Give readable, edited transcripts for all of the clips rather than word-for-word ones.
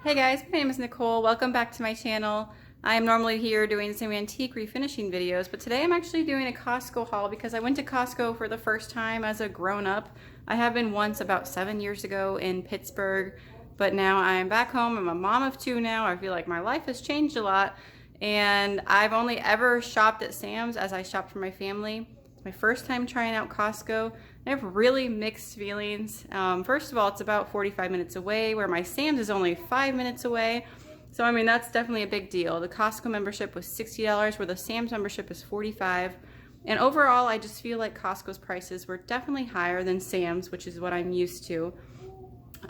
Hey guys, my name is Nicole. Welcome back to my channel. I am normally here doing some antique refinishing videos, but today I'm actually doing a Costco haul because I went to Costco for the first time as a grown-up. I have been once about 7 years ago in Pittsburgh, but now I'm back home. I'm a mom of two now. I feel like my life has changed a lot, and I've only ever shopped at Sam's as I shop for my family. It's my first time trying out Costco. I have really mixed feelings. First of all, it's about 45 minutes away, where my Sam's is only 5 minutes away. So I mean, that's definitely a big deal. The Costco membership was $60, where the Sam's membership is $45. And overall, I just feel like Costco's prices were definitely higher than Sam's, which is what I'm used to.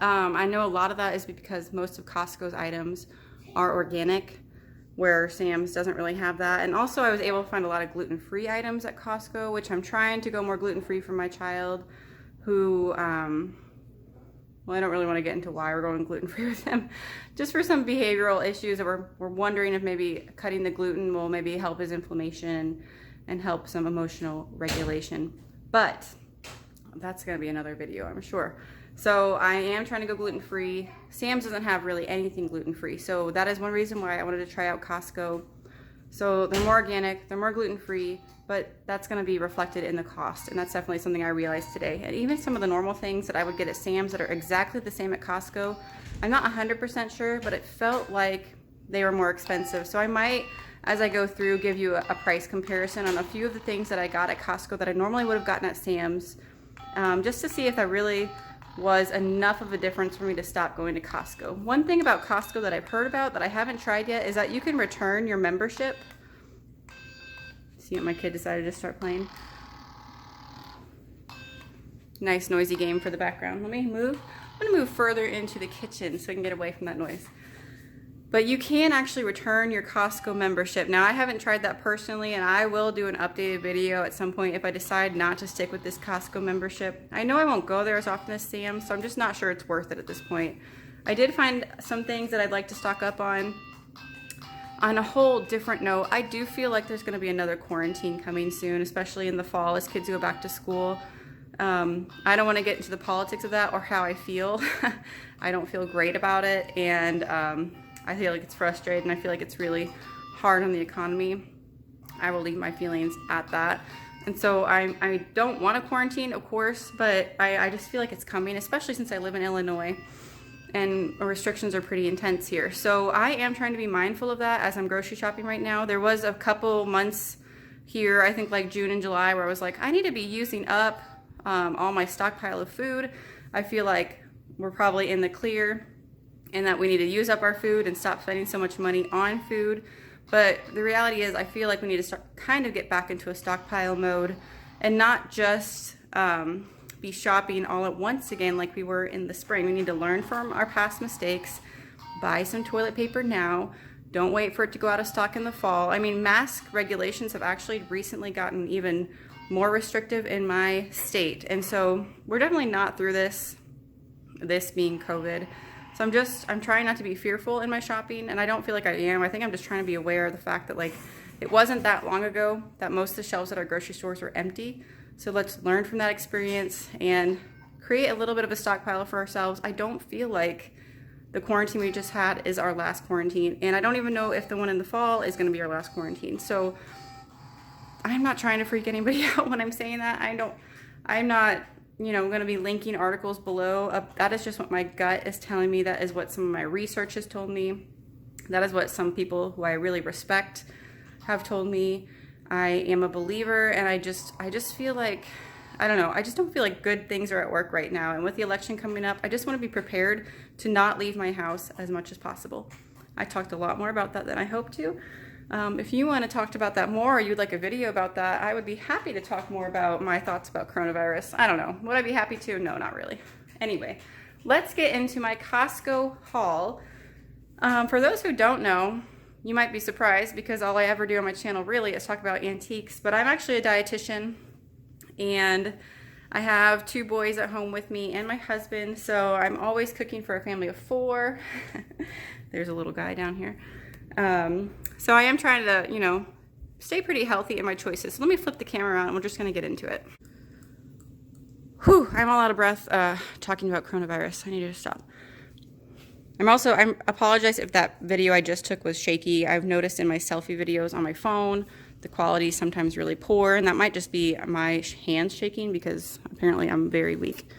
I know a lot of that is because most of Costco's items are organic, where Sam's doesn't really have that. And also I was able to find a lot of gluten-free items at Costco, which I'm trying to go more gluten-free for my child who, well, I don't really want to get into why we're going gluten-free with him. Just for some behavioral issues that we're wondering if maybe cutting the gluten will maybe help his inflammation and help some emotional regulation. But that's gonna be another video, I'm sure. So I am trying to go gluten-free. Sam's doesn't have really anything gluten-free. So that is one reason why I wanted to try out Costco. So they're more organic, they're more gluten-free, but that's gonna be reflected in the cost. And that's definitely something I realized today. And even some of the normal things that I would get at Sam's that are exactly the same at Costco, I'm not 100% sure, but it felt like they were more expensive. So I might, as I go through, give you a price comparison on a few of the things that I got at Costco that I normally would have gotten at Sam's, just to see if that really was enough of a difference for me to stop going to Costco. One thing about Costco that I've heard about that I haven't tried yet is that you can return your membership. See what my kid decided to start playing. Nice noisy game for the background. Let me move. I'm gonna move further into the kitchen so I can get away from that noise. But you can actually return your Costco membership. Now, I haven't tried that personally, and I will do an updated video at some point if I decide not to stick with this Costco membership. I know I won't go there as often as Sam's, so I'm just not sure it's worth it at this point. I did find some things that I'd like to stock up on. On a whole different note, I do feel like there's gonna be another quarantine coming soon, especially in the fall as kids go back to school. I don't wanna get into the politics of that or how I feel. I don't feel great about it, and I feel like it's frustrating. I feel like it's really hard on the economy. I will leave my feelings at that. And so I don't want to quarantine, of course, but I just feel like it's coming, especially since I live in Illinois and restrictions are pretty intense here. So I am trying to be mindful of that as I'm grocery shopping right now. There was a couple months here, I think like June and July, where I was like, I need to be using up all my stockpile of food. I feel like we're probably in the clear and that we need to use up our food and stop spending so much money on food. But the reality is I feel like we need to start kind of get back into a stockpile mode and not just be shopping all at once again like we were in the spring. We need to learn from our past mistakes, buy some toilet paper now, don't wait for it to go out of stock in the fall. I mean, mask regulations have actually recently gotten even more restrictive in my state. And so we're definitely not through this being COVID. So I'm trying not to be fearful in my shopping, and I don't feel like I am. I think I'm just trying to be aware of the fact that like it wasn't that long ago that most of the shelves at our grocery stores were empty. So let's learn from that experience and create a little bit of a stockpile for ourselves. I don't feel like the quarantine we just had is our last quarantine, and I don't even know if the one in the fall is going to be our last quarantine. So I'm not trying to freak anybody out when I'm saying that. I'm not going to be linking articles below. That is just what my gut is telling me. That is what some of my research has told me. That is what some people who I really respect have told me. I am a believer, and I just feel like, I don't know, I just don't feel like good things are at work right now. And with the election coming up, I just want to be prepared to not leave my house as much as possible. I talked a lot more about that than I hoped to. If you want to talk about that more, or you'd like a video about that, I would be happy to talk more about my thoughts about coronavirus. I don't know. Would I be happy to? No, not really. Anyway, let's get into my Costco haul. For those who don't know, you might be surprised because all I ever do on my channel really is talk about antiques, but I'm actually a dietitian, and I have two boys at home with me and my husband, so I'm always cooking for a family of 4. There's a little guy down here. So I am trying to, stay pretty healthy in my choices. So let me flip the camera around and we're just going to get into it. Whew, I'm all out of breath talking about coronavirus. I need to stop. I apologize if that video I just took was shaky. I've noticed in my selfie videos on my phone, the quality is sometimes really poor, and that might just be my hands shaking because apparently I'm very weak.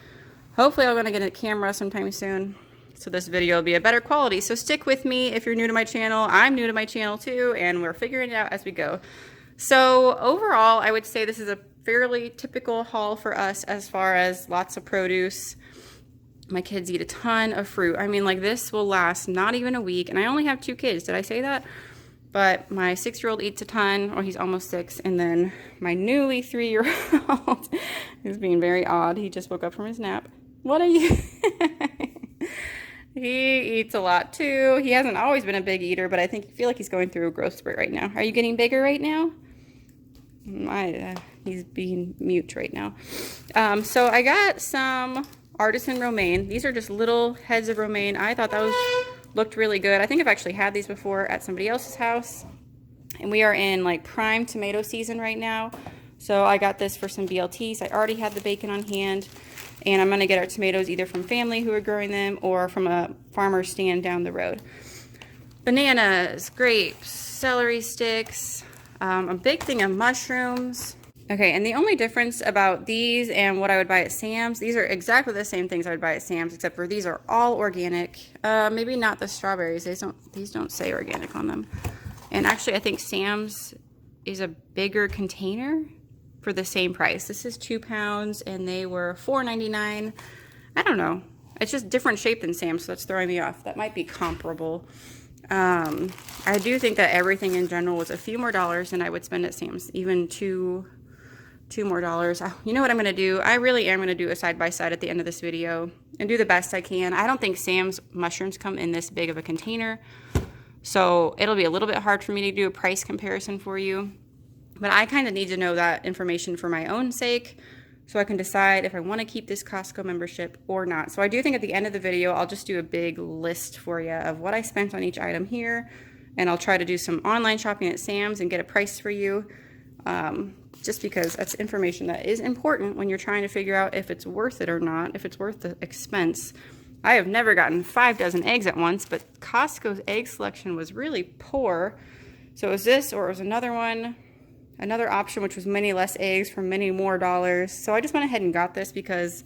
Hopefully I'm gonna get a camera sometime soon, so this video will be a better quality. So stick with me if you're new to my channel. I'm new to my channel too, and we're figuring it out as we go. So overall, I would say this is a fairly typical haul for us as far as lots of produce. My kids eat a ton of fruit. I mean, like, this will last not even a week, and I only have 2 kids. Did I say that? But my 6-year-old eats a ton, or he's almost 6, and then my newly 3-year-old is being very odd. He just woke up from his nap. What are you? He eats a lot too. He hasn't always been a big eater, but I feel like he's going through a growth spurt right now. Are you getting bigger right now? He's being mute right now. So I got some Artisan Romaine. These are just little heads of romaine. I thought those looked really good. I think I've actually had these before at somebody else's house. And we are in like prime tomato season right now. So I got this for some BLTs. I already had the bacon on hand. And I'm going to get our tomatoes either from family who are growing them or from a farmer's stand down the road. Bananas, grapes, celery sticks, a big thing of mushrooms. Okay, and the only difference about these and what I would buy at Sam's, these are exactly the same things I would buy at Sam's, except for these are all organic. Maybe not the strawberries. These don't say organic on them. And actually, I think Sam's is a bigger container for the same price. This is 2 pounds, and they were $4.99. I don't know. It's just different shape than Sam's, so that's throwing me off. That might be comparable. I do think that everything in general was a few more dollars than I would spend at Sam's, even two more dollars. You know what I'm going to do? I really am going to do a side-by-side at the end of this video and do the best I can. I don't think Sam's mushrooms come in this big of a container, so it'll be a little bit hard for me to do a price comparison for you. But I kind of need to know that information for my own sake so I can decide if I want to keep this Costco membership or not. So I do think at the end of the video, I'll just do a big list for you of what I spent on each item here, and I'll try to do some online shopping at Sam's and get a price for you. Just because that's information that is important when you're trying to figure out if it's worth it or not, if it's worth the expense. I have never gotten 5 dozen eggs at once, but Costco's egg selection was really poor. So it was this, or it was another one, another option, which was many less eggs for many more dollars. So I just went ahead and got this because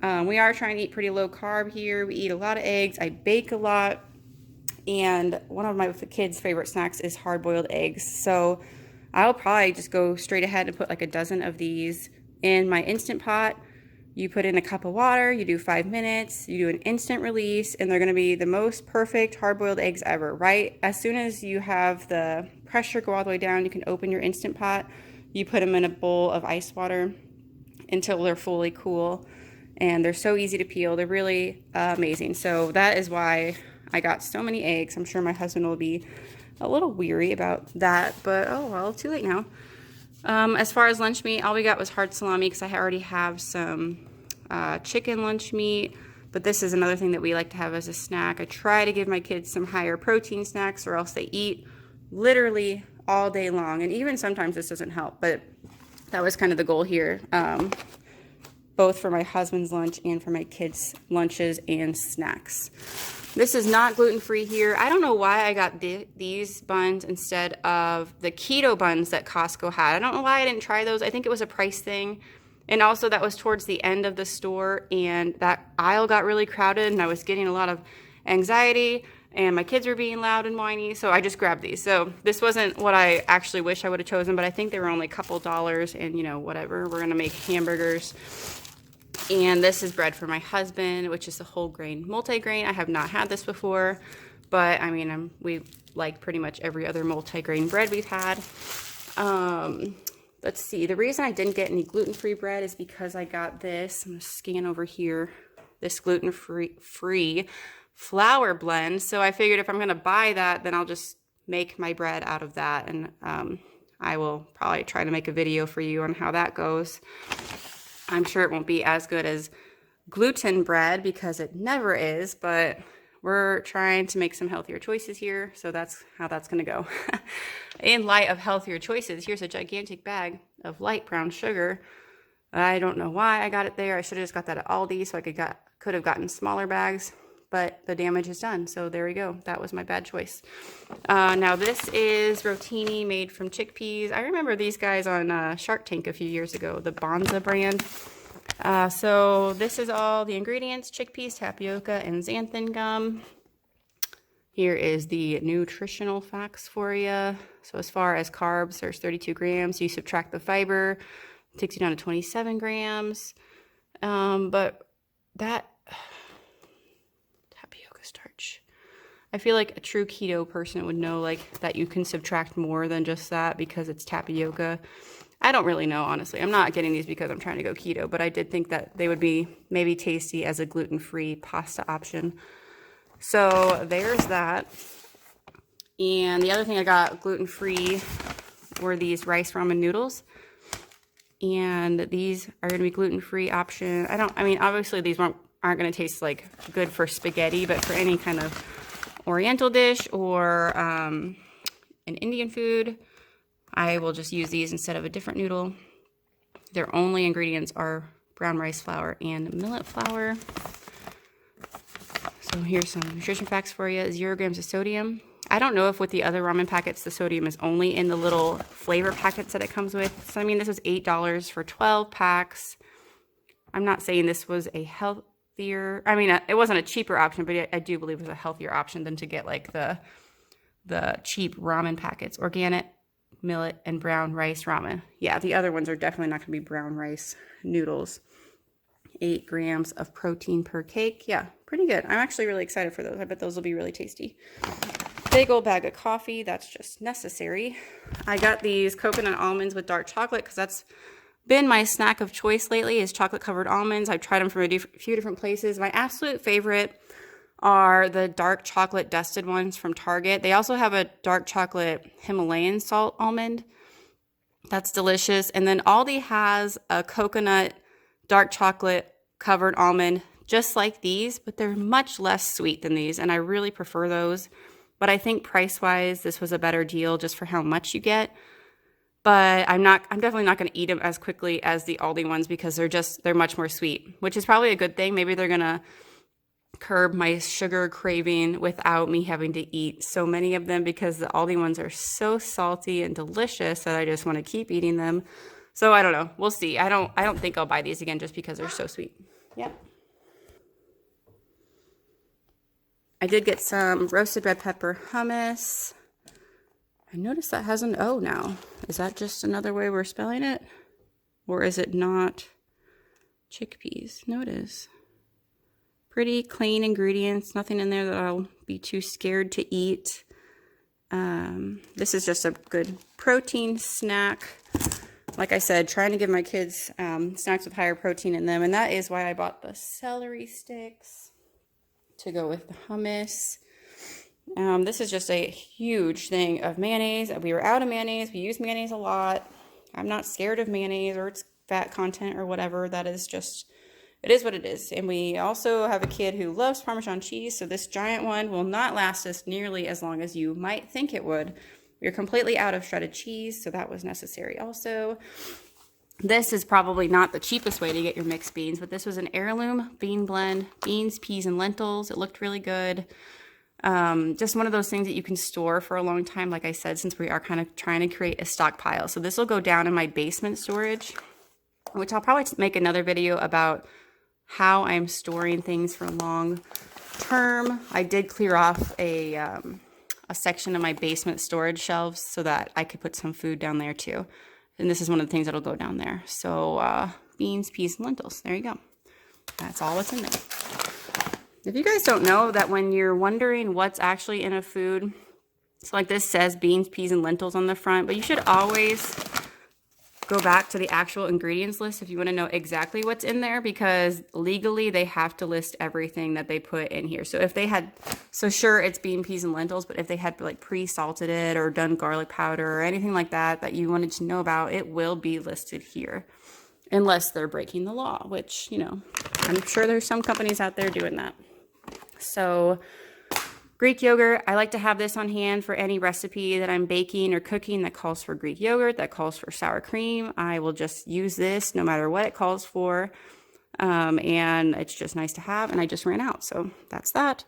we are trying to eat pretty low carb here. We eat a lot of eggs. I bake a lot. And one of my kids' favorite snacks is hard-boiled eggs. So I'll probably just go straight ahead and put like a dozen of these in my Instant Pot. You put in a cup of water, you do 5 minutes, you do an instant release, and they're going to be the most perfect hard-boiled eggs ever, right? As soon as you have the pressure go all the way down, you can open your Instant Pot. You put them in a bowl of ice water until they're fully cool, and they're so easy to peel. They're really amazing. So that is why I got so many eggs. I'm sure my husband will be a little weary about that, but oh well, too late now. As far as lunch meat, all we got was hard salami because I already have some chicken lunch meat, but this is another thing that we like to have as a snack. I try to give my kids some higher protein snacks or else they eat literally all day long, and even sometimes this doesn't help, but that was kind of the goal here, both for my husband's lunch and for my kids' lunches and snacks. This is not gluten-free here. I don't know why I got these buns instead of the keto buns that Costco had. I don't know why I didn't try those. I think it was a price thing. And also that was towards the end of the store, and that aisle got really crowded, and I was getting a lot of anxiety, and my kids were being loud and whiny, so I just grabbed these. So this wasn't what I actually wish I would have chosen, but I think they were only a couple dollars, and you know, whatever. We're gonna make hamburgers. And this is bread for my husband, which is the whole grain multigrain. I have not had this before, but I mean, we like pretty much every other multigrain bread we've had. Let's see. The reason I didn't get any gluten-free bread is because I got this. I'm going to scan over here. This gluten-free flour blend. So I figured if I'm going to buy that, then I'll just make my bread out of that. And I will probably try to make a video for you on how that goes. I'm sure it won't be as good as gluten bread because it never is, but we're trying to make some healthier choices here, so that's how that's going to go. In light of healthier choices, here's a gigantic bag of light brown sugar. I don't know why I got it there. I should have just got that at Aldi so I could have gotten smaller bags, but the damage is done. So there we go. That was my bad choice. Now this is rotini made from chickpeas. I remember these guys on Shark Tank a few years ago, the Bonza brand. So this is all the ingredients: chickpeas, tapioca, and xanthan gum. Here is the nutritional facts for you. So as far as carbs, there's 32 grams. You subtract the fiber, it takes you down to 27 grams. But that tapioca starch, I feel like a true keto person would know like that you can subtract more than just that because it's tapioca. I don't really know, honestly. I'm not getting these because I'm trying to go keto, but I did think that they would be maybe tasty as a gluten-free pasta option. So there's that. And the other thing I got gluten-free were these rice ramen noodles. And these are going to be gluten-free option. I mean, obviously these aren't going to taste like good for spaghetti, but for any kind of Oriental dish or an Indian food, I will just use these instead of a different noodle. Their only ingredients are brown rice flour and millet flour. So here's some nutrition facts for you. 0 grams of sodium. I don't know if with the other ramen packets, the sodium is only in the little flavor packets that it comes with. So, I mean, this was $8 for 12 packs. I'm not saying this was a healthier, I mean, it wasn't a cheaper option, but I do believe it was a healthier option than to get like the cheap ramen packets. Organic, millet, and brown rice ramen. Yeah, the other ones are definitely not going to be brown rice noodles. 8 grams of protein per cake. Yeah, pretty good. I'm actually really excited for those. I bet those will be really tasty. Big old bag of coffee. That's just necessary. I got these coconut almonds with dark chocolate because that's been my snack of choice lately is chocolate covered almonds. I've tried them from a few different places. My absolute favorite are the dark chocolate dusted ones from Target. They also have a dark chocolate Himalayan salt almond. That's delicious. And then Aldi has a coconut dark chocolate covered almond just like these, but they're much less sweet than these, and I really prefer those. But I think price-wise, this was a better deal just for how much you get. But I'm definitely not going to eat them as quickly as the Aldi ones because they're much more sweet, which is probably a good thing. Maybe they're going to curb my sugar craving without me having to eat so many of them because the Aldi ones are so salty and delicious that I just want to keep eating them. So I don't know. We'll see. I don't think I'll buy these again just because they're so sweet. Yep. I did get some roasted red pepper hummus. I noticed that has an O now. Is that just another way we're spelling it? Or is it not chickpeas? No, it is. Pretty clean ingredients. Nothing in there that I'll be too scared to eat. This is just a good protein snack. Like I said, trying to give my kids snacks with higher protein in them. And that is why I bought the celery sticks to go with the hummus. This is just a huge thing of mayonnaise. We were out of mayonnaise. We use mayonnaise a lot. I'm not scared of mayonnaise or its fat content or whatever. That is just, it is what it is. And we also have a kid who loves Parmesan cheese. So this giant one will not last us nearly as long as you might think it would. We're completely out of shredded cheese, so that was necessary also. This is probably not the cheapest way to get your mixed beans, but this was an heirloom bean blend, beans, peas, and lentils. It looked really good. Just one of those things that you can store for a long time, like I said, since we are kind of trying to create a stockpile. So this will go down in my basement storage, which I'll probably make another video about how I'm storing things for long term. I did clear off a section of my basement storage shelves so that I could put some food down there too. And this is one of the things that'll go down there. So beans, peas, and lentils. There you go. That's all that's in there. If you guys don't know that when you're wondering what's actually in a food, so like this says beans, peas, and lentils on the front, but you should always go back to the actual ingredients list if you want to know exactly what's in there, because legally they have to list everything that they put in here. So if they had, so sure it's bean, peas, and lentils, but if they had like pre-salted it or done garlic powder or anything like that that you wanted to know about, it will be listed here unless they're breaking the law, which, you know, I'm sure there's some companies out there doing that. So Greek yogurt, I like to have this on hand for any recipe that I'm baking or cooking that calls for Greek yogurt, that calls for sour cream. I will just use this no matter what it calls for. And it's just nice to have, and I just ran out, so that's that.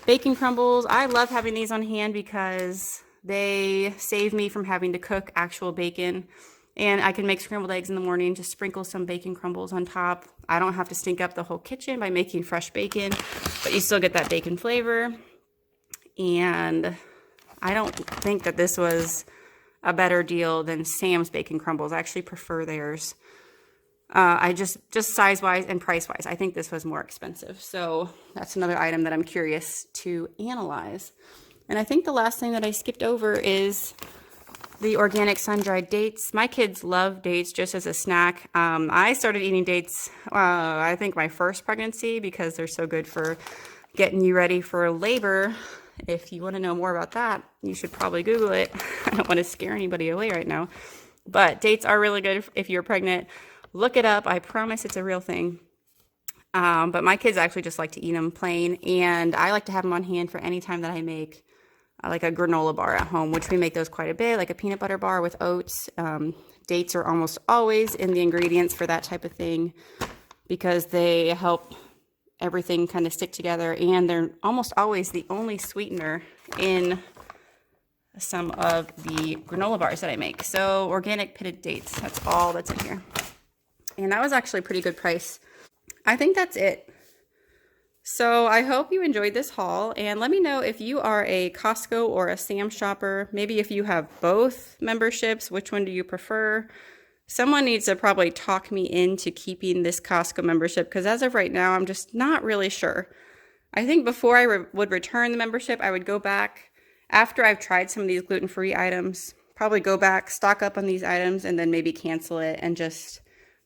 Bacon crumbles. I love having these on hand because they save me from having to cook actual bacon, and I can make scrambled eggs in the morning, just sprinkle some bacon crumbles on top. I don't have to stink up the whole kitchen by making fresh bacon, but you still get that bacon flavor. And I don't think that this was a better deal than Sam's bacon crumbles. I actually prefer theirs. I just size-wise and price-wise, I think this was more expensive. So that's another item that I'm curious to analyze. And I think the last thing that I skipped over is the organic sun-dried dates. My kids love dates just as a snack. I started eating dates, I think my first pregnancy, because they're so good for getting you ready for labor. If you want to know more about that, you should probably Google it. I don't want to scare anybody away right now. But dates are really good if you're pregnant. Look it up. I promise it's a real thing. But my kids actually just like to eat them plain. And I like to have them on hand for any time that I make like a granola bar at home, which we make those quite a bit, like a peanut butter bar with oats. Dates are almost always in the ingredients for that type of thing because they help everything kind of stick together, and they're almost always the only sweetener in some of the granola bars that I make. So organic pitted dates, that's all that's in here. And that was actually a pretty good price. I think that's it. So I hope you enjoyed this haul, and let me know if you are a Costco or a Sam's shopper. Maybe if you have both memberships, which one do you prefer? Someone needs to probably talk me into keeping this Costco membership, because as of right now, I'm just not really sure. I think before I would return the membership, I would go back after I've tried some of these gluten-free items, probably go back, stock up on these items, and then maybe cancel it and just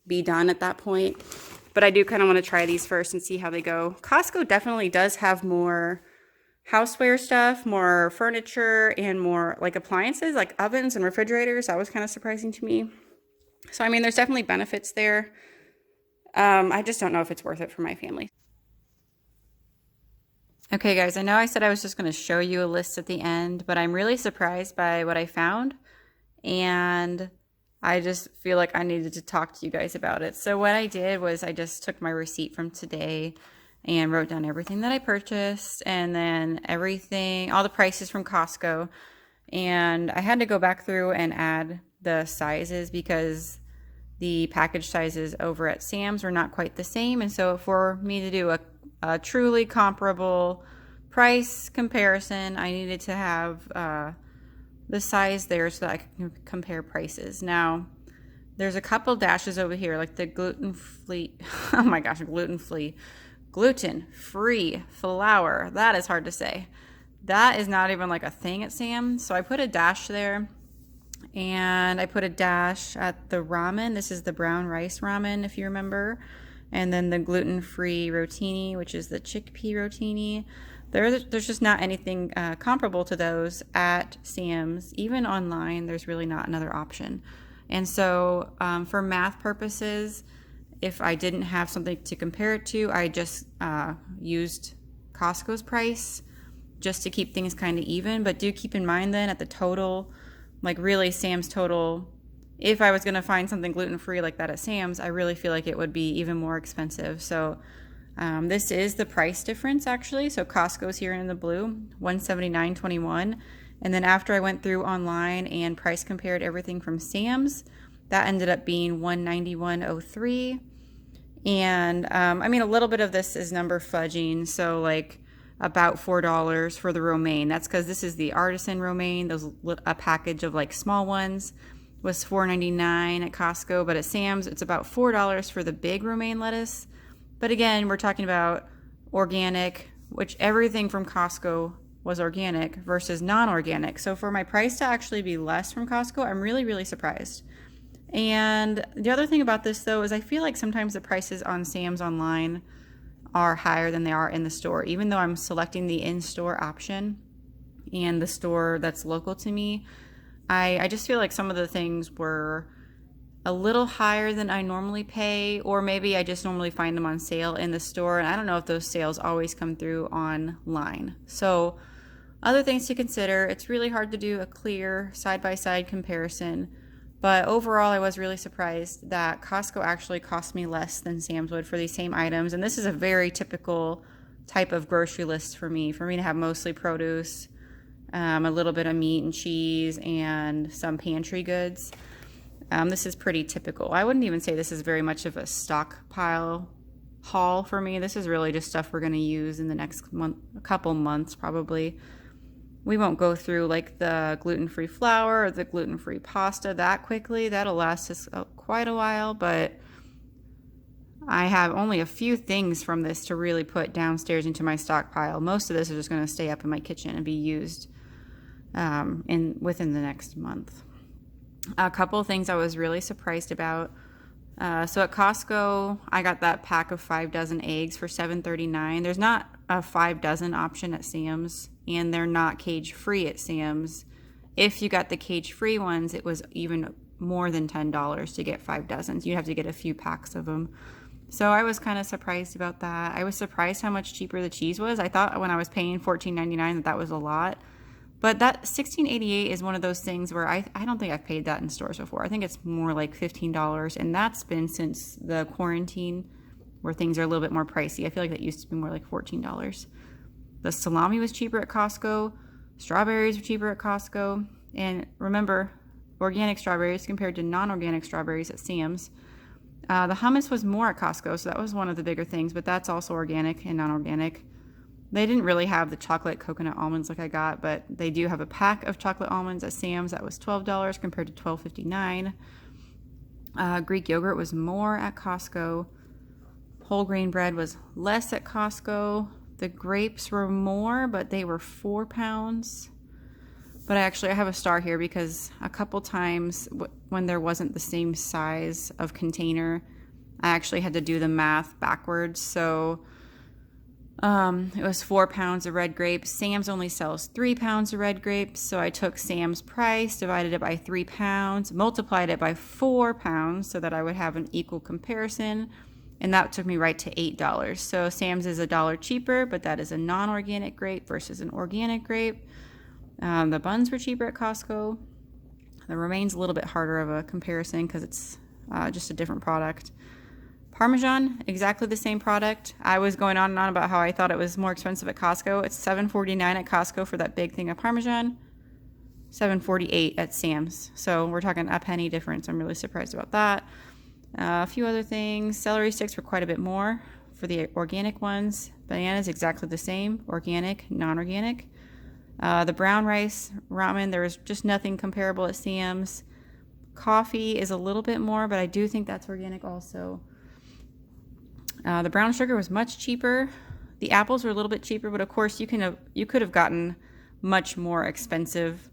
be done at that point. But I do kind of want to try these first and see how they go. Costco definitely does have more houseware stuff, more furniture, and more like appliances, like ovens and refrigerators. That was kind of surprising to me. So, I mean, there's definitely benefits there. I just don't know if it's worth it for my family. Okay, guys, I know I said I was just going to show you a list at the end, but I'm really surprised by what I found. And I just feel like I needed to talk to you guys about it. So what I did was I just took my receipt from today and wrote down everything that I purchased, and then everything, all the prices from Costco. And I had to go back through and add the sizes because the package sizes over at Sam's were not quite the same. And so for me to do a truly comparable price comparison, I needed to have the size there so that I can compare prices. Now, there's a couple dashes over here, like the gluten-free, oh my gosh, gluten-free flour. That is hard to say. That is not even like a thing at Sam's. So I put a dash there, and I put a dash at the ramen. This is the brown rice ramen, if you remember. And then the gluten-free rotini, which is the chickpea rotini. There's just not anything comparable to those at Sam's. Even online, there's really not another option. And so for math purposes, if I didn't have something to compare it to, I just used Costco's price just to keep things kind of even. But do keep in mind then at the total, like really Sam's total, if I was going to find something gluten-free like that at Sam's, I really feel like it would be even more expensive. So this is the price difference actually. So Costco's here in the blue, $179.21. And then after I went through online and price compared everything from Sam's, that ended up being $191.03. And I mean, a little bit of this is number fudging. So like about $4 for the romaine. That's because this is the Artisan Romaine. A package of like small ones was $4.99 at Costco, but at Sam's it's about $4 for the big romaine lettuce. But again, we're talking about organic, which everything from Costco was organic versus non-organic. So for my price to actually be less from Costco, I'm really, really surprised. And the other thing about this though is I feel like sometimes the prices on Sam's online are higher than they are in the store, even though I'm selecting the in-store option and the store that's local to me. I just feel like some of the things were a little higher than I normally pay, or maybe I just normally find them on sale in the store, and I don't know if those sales always come through online. So other things to consider, it's really hard to do a clear side-by-side comparison, But overall, I was really surprised that Costco actually cost me less than Sam's would for these same items. And this is a very typical type of grocery list for me to have mostly produce, a little bit of meat and cheese, and some pantry goods. This is pretty typical. I wouldn't even say this is very much of a stockpile haul for me. This is really just stuff we're going to use in the next couple months probably. We won't go through like the gluten-free flour or the gluten-free pasta that quickly. That'll last us quite a while, but I have only a few things from this to really put downstairs into my stockpile. Most of this is just going to stay up in my kitchen and be used within the next month. A couple of things I was really surprised about. So at Costco, I got that pack of 5 dozen eggs for $7.39. There's not a 5 dozen option at Sam's, and they're not cage-free at Sam's. If you got the cage-free ones, it was even more than $10 to get 5 dozens. You'd have to get a few packs of them. So I was kind of surprised about that. I was surprised how much cheaper the cheese was. I thought when I was paying $14.99 that was a lot. But that $16.88 is one of those things where I don't think I've paid that in stores before. I think it's more like $15, and that's been since the quarantine where things are a little bit more pricey. I feel like that used to be more like $14. The salami was cheaper at Costco. Strawberries were cheaper at Costco. And remember, organic strawberries compared to non-organic strawberries at Sam's. The hummus was more at Costco, so that was one of the bigger things, but that's also organic and non-organic. They didn't really have the chocolate coconut almonds like I got, but they do have a pack of chocolate almonds at Sam's. That was $12 compared to $12.59. Greek yogurt was more at Costco. Whole grain bread was less at Costco. The grapes were more, but they were 4 pounds. But I have a star here because a couple times when there wasn't the same size of container, I actually had to do the math backwards. So it was 4 pounds of red grapes. Sam's only sells 3 pounds of red grapes. So I took Sam's price, divided it by 3 pounds, multiplied it by 4 pounds so that I would have an equal comparison. And that took me right to $8. So Sam's is $1 cheaper, but that is a non-organic grape versus an organic grape. The buns were cheaper at Costco. The romaine's a little bit harder of a comparison because it's just a different product. Parmesan, exactly the same product. I was going on and on about how I thought it was more expensive at Costco. It's $7.49 at Costco for that big thing of Parmesan. $7.48 at Sam's. So we're talking a penny difference. I'm really surprised about that. A few other things. Celery sticks were quite a bit more for the organic ones. Bananas, exactly the same. Organic, non-organic. The brown rice ramen, there was just nothing comparable at Sam's. Coffee is a little bit more, but I do think that's organic also. The brown sugar was much cheaper. The apples were a little bit cheaper, but of course you could have gotten much more expensive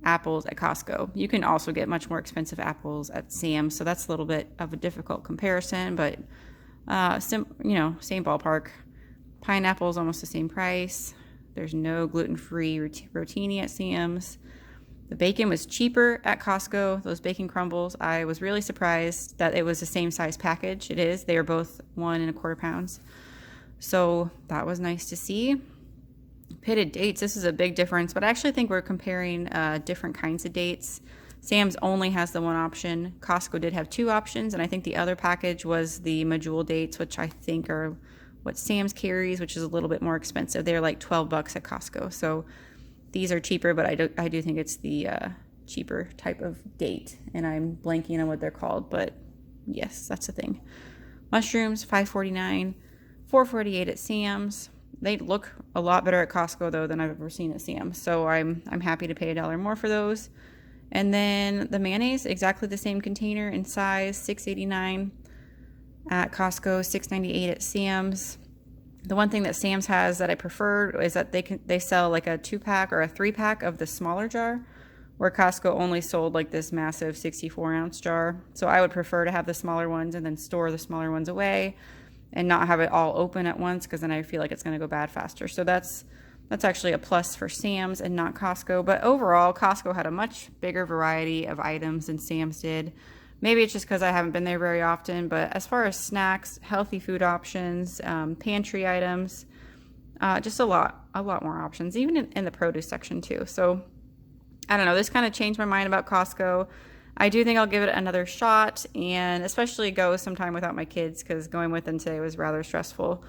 apples at Costco. You can also get much more expensive apples at Sam's, so that's a little bit of a difficult comparison, but same ballpark. Pineapple is almost the same price. There's no gluten-free rotini at Sam's. The bacon was cheaper at Costco. Those bacon crumbles, I was really surprised that it was the same size package. It is. They are both 1 1/4 pounds. So that was nice to see. Pitted dates, this is a big difference, but I actually think we're comparing different kinds of dates. Sam's only has the one option. Costco did have 2 options, and I think the other package was the medjool dates, which I think are what Sam's carries, which is a little bit more expensive. They're like $12 at Costco. So these are cheaper, but I do think it's the cheaper type of date, and I'm blanking on what they're called, but yes, that's the thing. Mushrooms, $5.49, $4.48 at Sam's. They look a lot better at Costco though than I've ever seen at Sam's, so I'm happy to pay $1 more for those. And then the mayonnaise, exactly the same container and size, $6.89 at Costco, $6.98 at Sam's. The one thing that Sam's has that I prefer is that they sell like a 2-pack or a 3-pack of the smaller jar, where Costco only sold like this massive 64-ounce jar. So I would prefer to have the smaller ones and then store the smaller ones away and not have it all open at once, because then I feel like it's going to go bad faster. So that's actually a plus for Sam's and not Costco. But overall, Costco had a much bigger variety of items than Sam's did. Maybe it's just because I haven't been there very often, but as far as snacks, healthy food options, pantry items, just a lot more options, even in the produce section too. So I don't know, this kind of changed my mind about Costco. I do think I'll give it another shot, and especially go sometime without my kids, because going with them today was rather stressful.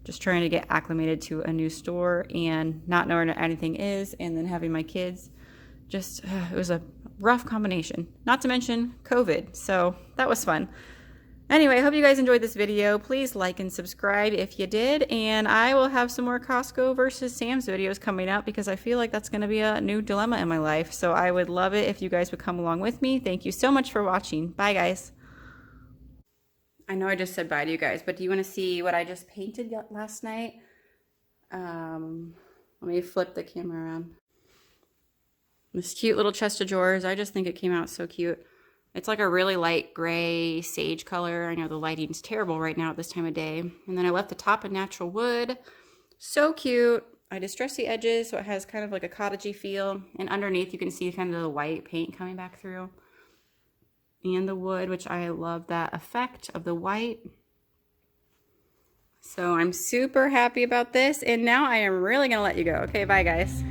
Just trying to get acclimated to a new store and not knowing where anything is, and then having my kids. Just, it was a rough combination. Not to mention COVID, so that was fun. Anyway, I hope you guys enjoyed this video. Please like and subscribe if you did, and I will have some more Costco versus Sam's videos coming up, because I feel like that's going to be a new dilemma in my life. So I would love it if you guys would come along with me. Thank you so much for watching. Bye, guys. I know I just said bye to you guys, but do you want to see what I just painted last night? Let me flip the camera around. This cute little chest of drawers. I just think it came out so cute. It's like a really light gray sage color. I know the lighting's terrible right now at this time of day. And then I left the top in natural wood. So cute. I distressed the edges so it has kind of like a cottagey feel. And underneath you can see kind of the white paint coming back through. And the wood, which I love that effect of the white. So I'm super happy about this. And now I am really going to let you go. Okay, bye guys.